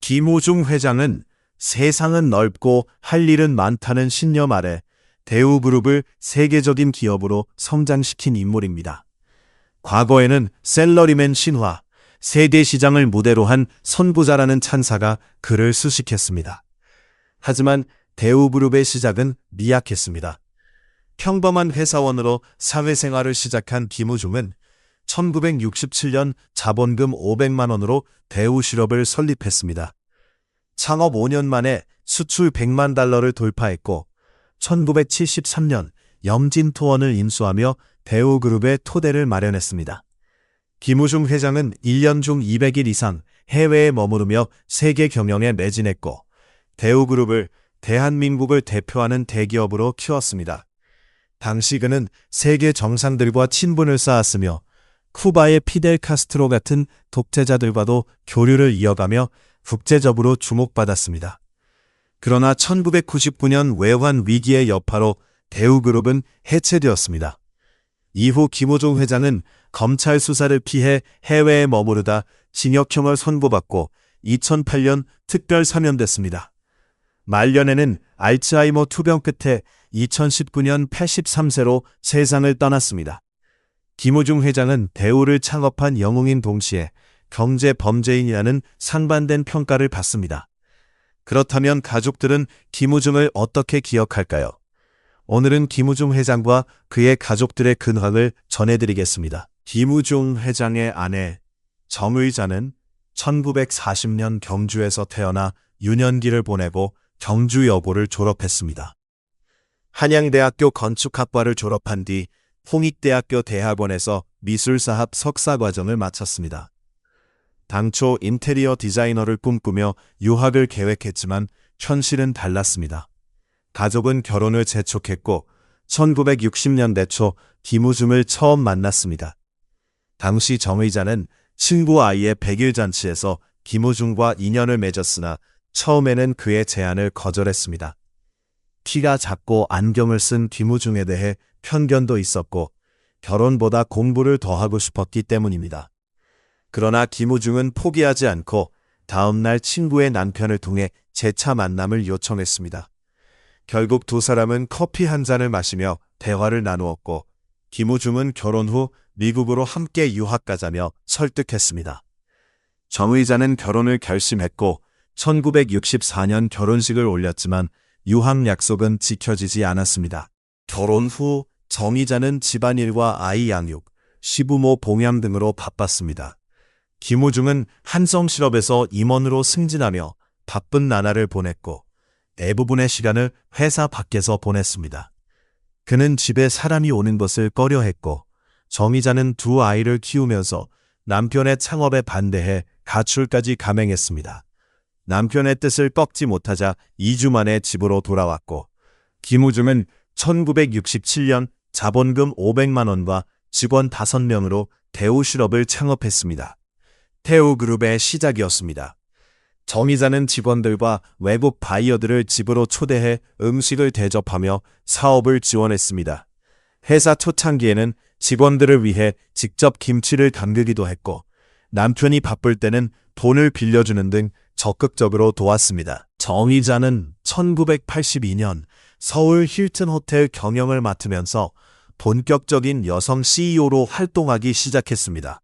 김우중 회장은 세상은 넓고 할 일은 많다는 신념 아래 대우그룹을 세계적인 기업으로 성장시킨 인물입니다. 과거에는 셀러리맨 신화, 세계 시장을 무대로 한 선구자라는 찬사가 그를 수식했습니다. 하지만 대우그룹의 시작은 미약했습니다. 평범한 회사원으로 사회생활을 시작한 김우중은 1967년 자본금 500만 원으로 대우실업을 설립했습니다. 창업 5년 만에 수출 100만 달러를 돌파했고 1973년 염진토원을 인수하며 대우그룹의 토대를 마련했습니다. 김우중 회장은 1년 중 200일 이상 해외에 머무르며 세계 경영에 매진했고 대우그룹을 대한민국을 대표하는 대기업으로 키웠습니다. 당시 그는 세계 정상들과 친분을 쌓았으며 쿠바의 피델 카스트로 같은 독재자들과도 교류를 이어가며 국제적으로 주목받았습니다. 그러나 1999년 외환 위기의 여파로 대우그룹은 해체되었습니다. 이후 김우중 회장은 검찰 수사를 피해 해외에 머무르다 징역형을 선고받고 2008년 특별 사면됐습니다. 말년에는 알츠하이머 투병 끝에 2019년 83세로 세상을 떠났습니다. 김우중 회장은 대우를 창업한 영웅인 동시에 경제 범죄인이라는 상반된 평가를 받습니다. 그렇다면 가족들은 김우중을 어떻게 기억할까요? 오늘은 김우중 회장과 그의 가족들의 근황을 전해드리겠습니다. 김우중 회장의 아내 정의자는 1940년 경주에서 태어나 유년기를 보내고 경주 여고를 졸업했습니다. 한양대학교 건축학과를 졸업한 뒤 홍익대학교 대학원에서 미술사학 석사과정을 마쳤습니다. 당초 인테리어 디자이너를 꿈꾸며 유학을 계획했지만 현실은 달랐습니다. 가족은 결혼을 재촉했고 1960년대 초 김우중을 처음 만났습니다. 당시 정의자는 친구 아이의 100일 잔치에서 김우중과 인연을 맺었으나 처음에는 그의 제안을 거절했습니다. 키가 작고 안경을 쓴 김우중에 대해 편견도 있었고 결혼보다 공부를 더 하고 싶었기 때문입니다. 그러나 김우중은 포기하지 않고 다음 날 친구의 남편을 통해 재차 만남을 요청했습니다. 결국 두 사람은 커피 한 잔을 마시며 대화를 나누었고 김우중은 결혼 후 미국으로 함께 유학 가자며 설득했습니다. 정의자는 결혼을 결심했고 1964년 결혼식을 올렸지만 유학 약속은 지켜지지 않았습니다. 결혼 후 정의자는 집안일과 아이 양육, 시부모 봉양 등으로 바빴습니다. 김우중은 한성실업에서 임원으로 승진하며 바쁜 나날을 보냈고 대부분의 시간을 회사 밖에서 보냈습니다. 그는 집에 사람이 오는 것을 꺼려했고 정의자는 두 아이를 키우면서 남편의 창업에 반대해 가출까지 감행했습니다. 남편의 뜻을 꺾지 못하자 2주 만에 집으로 돌아왔고 김우중은 1967년 자본금 500만 원과 직원 5명으로 대우실업을 창업했습니다. 대우그룹의 시작이었습니다. 정의자는 직원들과 외국 바이어들을 집으로 초대해 음식을 대접하며 사업을 지원했습니다. 회사 초창기에는 직원들을 위해 직접 김치를 담그기도 했고 남편이 바쁠 때는 돈을 빌려주는 등 적극적으로 도왔습니다. 정의자는 1982년 서울 힐튼 호텔 경영을 맡으면서 본격적인 여성 CEO로 활동하기 시작했습니다.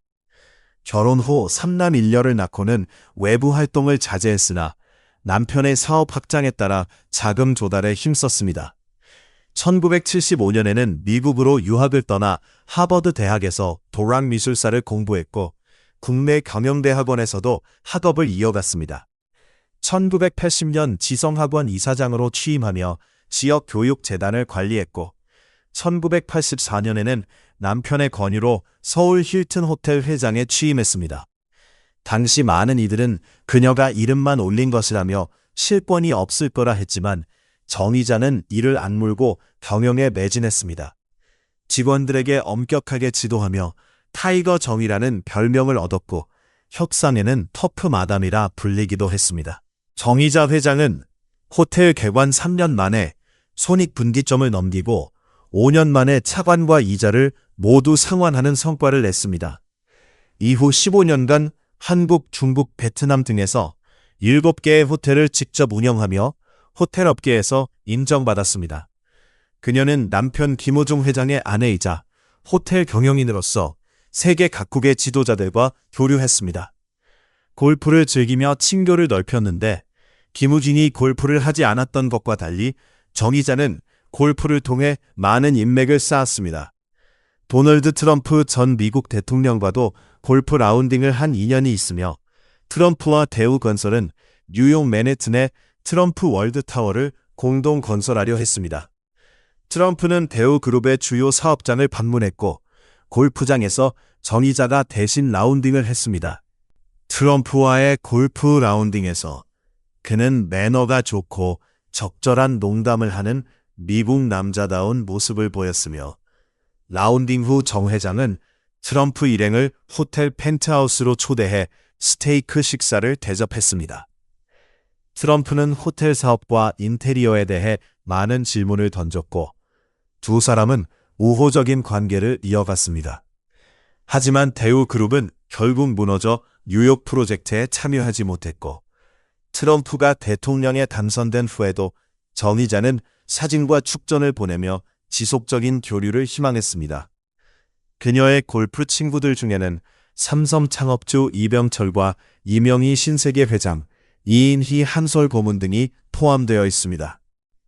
결혼 후 3남 1녀를 낳고는 외부 활동을 자제했으나 남편의 사업 확장에 따라 자금 조달에 힘썼습니다. 1975년에는 미국으로 유학을 떠나 하버드 대학에서 도락미술사를 공부했고 국내 경영대학원에서도 학업을 이어갔습니다. 1980년 지성학원 이사장으로 취임하며 지역교육재단을 관리했고 1984년에는 남편의 권유로 서울 힐튼 호텔 회장에 취임했습니다. 당시 많은 이들은 그녀가 이름만 올린 것이라며 실권이 없을 거라 했지만 정의자는 이를 악물고 경영에 매진했습니다. 직원들에게 엄격하게 지도하며 타이거 정이라는 별명을 얻었고 협상에는 터프 마담이라 불리기도 했습니다. 정의자 회장은 호텔 개관 3년 만에 손익분기점을 넘기고 5년 만에 차관과 이자를 모두 상환하는 성과를 냈습니다. 이후 15년간 한국, 중국, 베트남 등에서 7개의 호텔을 직접 운영하며 호텔 업계에서 인정받았습니다. 그녀는 남편 김호중 회장의 아내이자 호텔 경영인으로서 세계 각국의 지도자들과 교류했습니다. 골프를 즐기며 친교를 넓혔는데 김우진이 골프를 하지 않았던 것과 달리 정의자는 골프를 통해 많은 인맥을 쌓았습니다. 도널드 트럼프 전 미국 대통령과도 골프 라운딩을 한 인연이 있으며 트럼프와 대우건설은 뉴욕 맨해튼의 트럼프 월드타워를 공동 건설하려 했습니다. 트럼프는 대우그룹의 주요 사업장을 방문했고 골프장에서 정의자가 대신 라운딩을 했습니다. 트럼프와의 골프 라운딩에서 그는 매너가 좋고 적절한 농담을 하는 미국 남자다운 모습을 보였으며 라운딩 후 정 회장은 트럼프 일행을 호텔 펜트하우스로 초대해 스테이크 식사를 대접했습니다. 트럼프는 호텔 사업과 인테리어에 대해 많은 질문을 던졌고 두 사람은 우호적인 관계를 이어갔습니다. 하지만 대우그룹은 결국 무너져 뉴욕 프로젝트에 참여하지 못했고 트럼프가 대통령에 당선된 후에도 정의자는 사진과 축전을 보내며 지속적인 교류를 희망했습니다. 그녀의 골프 친구들 중에는 삼성 창업주 이병철과 이명희 신세계 회장, 이인희 한솔 고문 등이 포함되어 있습니다.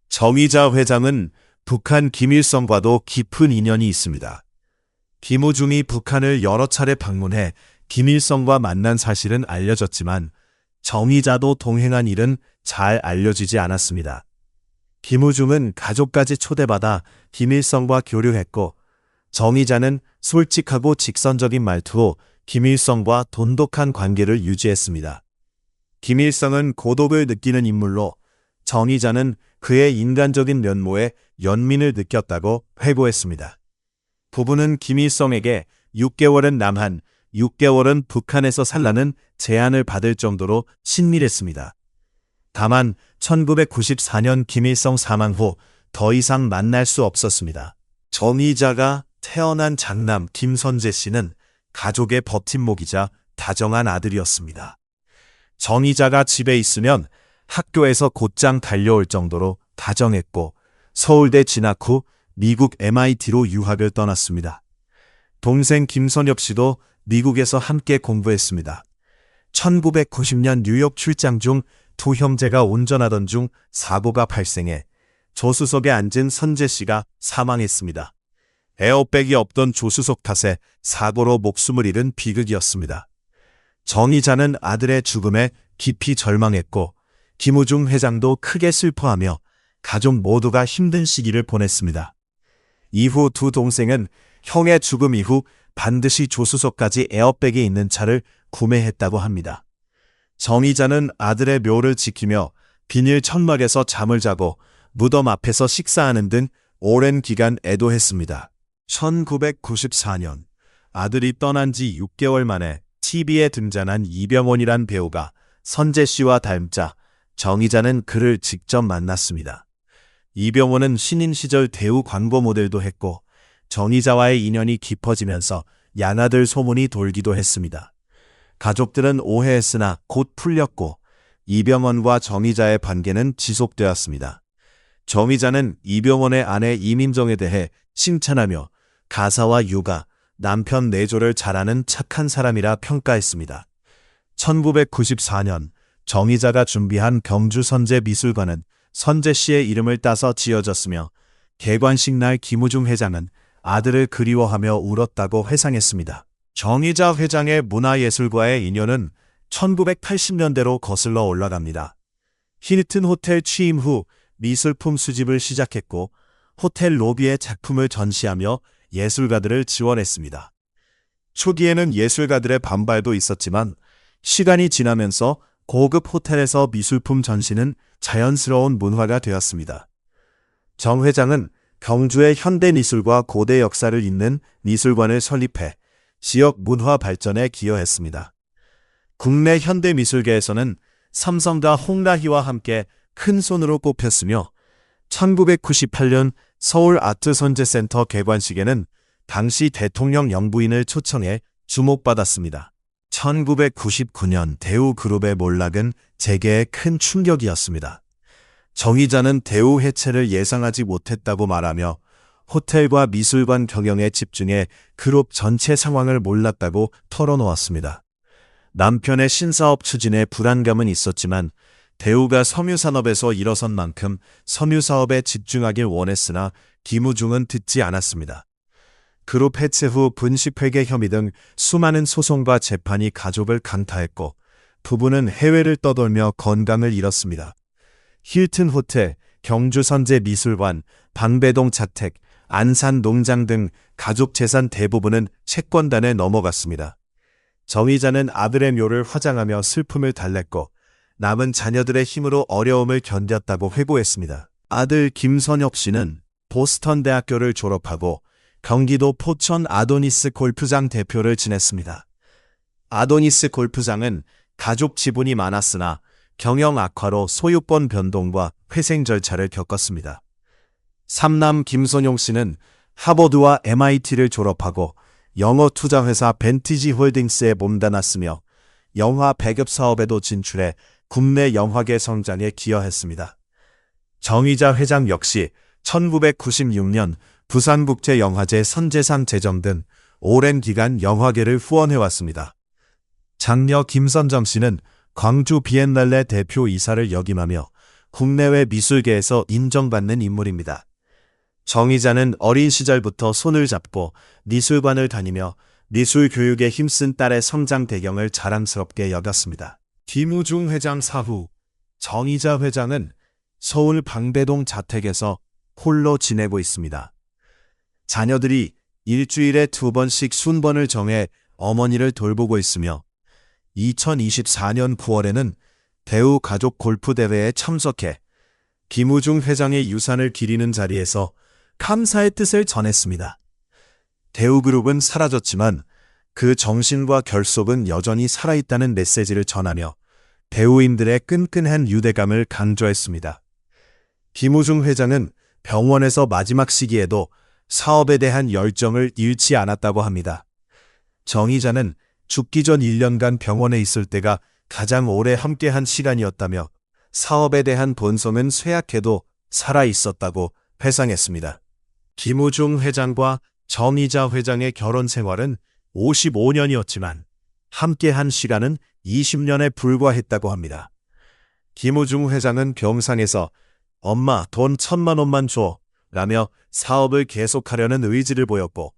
정의자 회장은 북한 김일성과도 깊은 인연이 있습니다. 김우중이 북한을 여러 차례 방문해 김일성과 만난 사실은 알려졌지만 정의자도 동행한 일은 잘 알려지지 않았습니다. 김우중은 가족까지 초대받아 김일성과 교류했고 정의자는 솔직하고 직선적인 말투로 김일성과 돈독한 관계를 유지했습니다. 김일성은 고독을 느끼는 인물로 정의자는 그의 인간적인 면모에 연민을 느꼈다고 회고했습니다. 부부는 김일성에게 6개월은 남한, 6개월은 북한에서 살라는 제안을 받을 정도로 친밀했습니다. 다만 1994년 김일성 사망 후 더 이상 만날 수 없었습니다. 정의자가 태어난 장남 김선재 씨는 가족의 버팀목이자 다정한 아들이었습니다. 정의자가 집에 있으면 학교에서 곧장 달려올 정도로 다정했고 서울대 진학 후 미국 MIT로 유학을 떠났습니다. 동생 김선엽 씨도 미국에서 함께 공부했습니다. 1990년 뉴욕 출장 중 두 형제가 운전하던 중 사고가 발생해 조수석에 앉은 선재 씨가 사망했습니다. 에어백이 없던 조수석 탓에 사고로 목숨을 잃은 비극이었습니다. 정의자는 아들의 죽음에 깊이 절망했고 김우중 회장도 크게 슬퍼하며 가족 모두가 힘든 시기를 보냈습니다. 이후 두 동생은 형의 죽음 이후 반드시 조수석까지 에어백이 있는 차를 구매했다고 합니다. 정의자는 아들의 묘를 지키며 비닐 천막에서 잠을 자고 무덤 앞에서 식사하는 등 오랜 기간 애도했습니다. 1994년 아들이 떠난 지 6개월 만에 TV에 등장한 이병헌이란 배우가 선재 씨와 닮자 정의자는 그를 직접 만났습니다. 이병헌은 신인 시절 대우 광고 모델도 했고 정의자와의 인연이 깊어지면서 양아들 소문이 돌기도 했습니다. 가족들은 오해했으나 곧 풀렸고 이병헌과 정의자의 관계는 지속되었습니다. 정의자는 이병헌의 아내 이민정에 대해 칭찬하며 가사와 육아, 남편 내조를 잘하는 착한 사람이라 평가했습니다. 1994년 정의자가 준비한 경주선재미술관은 선재 씨의 이름을 따서 지어졌으며 개관식 날 김우중 회장은 아들을 그리워하며 울었다고 회상했습니다. 정의자 회장의 문화예술과의 인연은 1980년대로 거슬러 올라갑니다. 힐튼 호텔 취임 후 미술품 수집을 시작했고 호텔 로비에 작품을 전시하며 예술가들을 지원했습니다. 초기에는 예술가들의 반발도 있었지만 시간이 지나면서 고급 호텔에서 미술품 전시는 자연스러운 문화가 되었습니다. 정 회장은 경주의 현대미술과 고대 역사를 잇는 미술관을 설립해 지역 문화 발전에 기여했습니다. 국내 현대미술계에서는 삼성가 홍라희와 함께 큰 손으로 꼽혔으며 1998년 서울 아트선재센터 개관식에는 당시 대통령 영부인을 초청해 주목받았습니다. 1999년 대우그룹의 몰락은 재계에 큰 충격이었습니다. 정 이자는 대우 해체를 예상하지 못했다고 말하며 호텔과 미술관 경영에 집중해 그룹 전체 상황을 몰랐다고 털어놓았습니다. 남편의 신사업 추진에 불안감은 있었지만 대우가 섬유산업에서 일어선 만큼 섬유사업에 집중하길 원했으나 김우중은 듣지 않았습니다. 그룹 해체 후 분식회계 혐의 등 수많은 소송과 재판이 가족을 강타했고 부부는 해외를 떠돌며 건강을 잃었습니다. 힐튼 호텔, 경주선제미술관, 방배동 자택, 안산 농장 등 가족 재산 대부분은 채권단에 넘어갔습니다. 정 이자는 아들의 묘를 화장하며 슬픔을 달랬고 남은 자녀들의 힘으로 어려움을 견뎠다고 회고했습니다. 아들 김선엽 씨는 보스턴 대학교를 졸업하고 경기도 포천 아도니스 골프장 대표를 지냈습니다. 아도니스 골프장은 가족 지분이 많았으나 경영 악화로 소유권 변동과 회생 절차를 겪었습니다. 삼남 김선용 씨는 하버드와 MIT를 졸업하고 영어 투자회사 벤티지 홀딩스에 몸담았으며 영화 배급 사업에도 진출해 국내 영화계 성장에 기여했습니다. 정 이자 회장 역시 1996년 부산국제영화제 선제상 제정 등 오랜 기간 영화계를 후원해왔습니다. 장녀 김선점 씨는 광주 비엔날레 대표 이사를 역임하며 국내외 미술계에서 인정받는 인물입니다. 정 이자는 어린 시절부터 손을 잡고 미술관을 다니며 미술 교육에 힘쓴 딸의 성장 배경을 자랑스럽게 여겼습니다. 김우중 회장 사후, 정 이자 회장은 서울 방배동 자택에서 홀로 지내고 있습니다. 자녀들이 일주일에 2번씩 순번을 정해 어머니를 돌보고 있으며 2024년 9월에는 대우 가족 골프 대회에 참석해 김우중 회장의 유산을 기리는 자리에서 감사의 뜻을 전했습니다. 대우그룹은 사라졌지만 그 정신과 결속은 여전히 살아있다는 메시지를 전하며 배우인들의 끈끈한 유대감을 강조했습니다. 김우중 회장은 병원에서 마지막 시기에도 사업에 대한 열정을 잃지 않았다고 합니다. 정 이자는 죽기 전 1년간 병원에 있을 때가 가장 오래 함께한 시간이었다며 사업에 대한 본성은 쇠약해도 살아있었다고 회상했습니다. 김우중 회장과 정 이자 회장의 결혼 생활은 55년이었지만 함께한 시간은 20년에 불과했다고 합니다. 김우중 회장은 병상에서 엄마 돈 1,000만 원만 줘 라며 사업을 계속하려는 의지를 보였고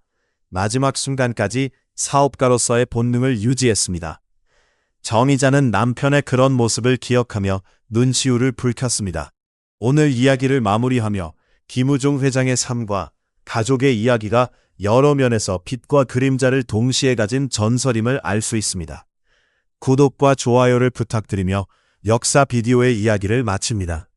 마지막 순간까지 사업가로서의 본능을 유지했습니다. 정 이자는 남편의 그런 모습을 기억하며 눈시울을 붉혔습니다. 오늘 이야기를 마무리하며 김우중 회장의 삶과 가족의 이야기가 여러 면에서 빛과 그림자를 동시에 가진 전설임을 알 수 있습니다. 구독과 좋아요를 부탁드리며 역사 비디오의 이야기를 마칩니다.